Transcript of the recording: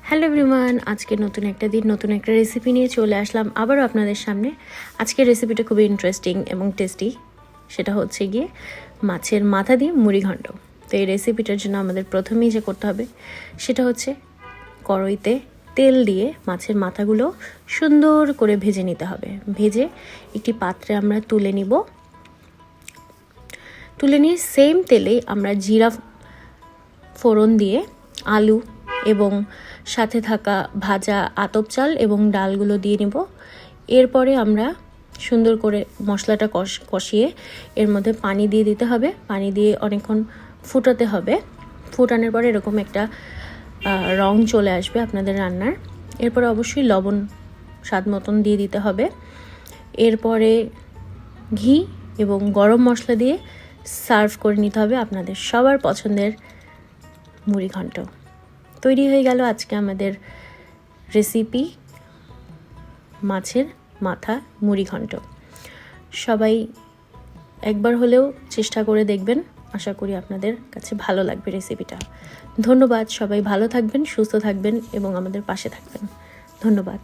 Hello everyone, আজকে নতুন একটা দিন নতুন একটা রেসিপি নিয়ে চলে আসলাম আবারও আপনাদের সামনে। আজকের রেসিপিটা খুবই ইন্টারেস্টিং এবং টেস্টি। সেটা হচ্ছে গিয়ে মাছের মাথা দিয়ে মুড়ি ঘন্ট। তো এই রেসিপিটার জন্য আমাদের প্রথমেই যে করতে হবে সেটা হচ্ছে কড়াইতে তেল দিয়ে মাছের মাথাগুলো সুন্দর করে ভেজে নিতে হবে। ভেজে একটি পাত্রে আমরা তুলে নিব। তুলে নিয়ে সেম তেলেই আমরা জিরা ফোড়ন দিয়ে আলু এবং সাথে থাকা ভাজা আতপ চাল এবং ডালগুলো দিয়ে নিব। এরপরে আমরা সুন্দর করে মশলাটা কষিয়ে এর মধ্যে পানি দিয়ে দিতে হবে। পানি দিয়ে অনেকক্ষণ ফুটাতে হবে। ফুটানোর পরে এরকম একটা রং চলে আসবে আপনাদের রান্নার। এরপরে অবশ্যই লবণ স্বাদ মতন দিয়ে দিতে হবে। এরপরে ঘি এবং গরম মশলা দিয়ে সার্ভ করে নিতে হবে আপনাদের সবার পছন্দের মুড়ি ঘন্ট। তৈরি হয়ে গেল আজকে আমাদের রেসিপি মাছের মাথা মুড়ি ঘন্ট। সবাই একবার হলেও চেষ্টা করে দেখবেন। আশা করি আপনাদের কাছে ভালো লাগবে রেসিপিটা। ধন্যবাদ। সবাই ভালো থাকবেন, সুস্থ থাকবেন এবং আমাদের পাশে থাকবেন। ধন্যবাদ।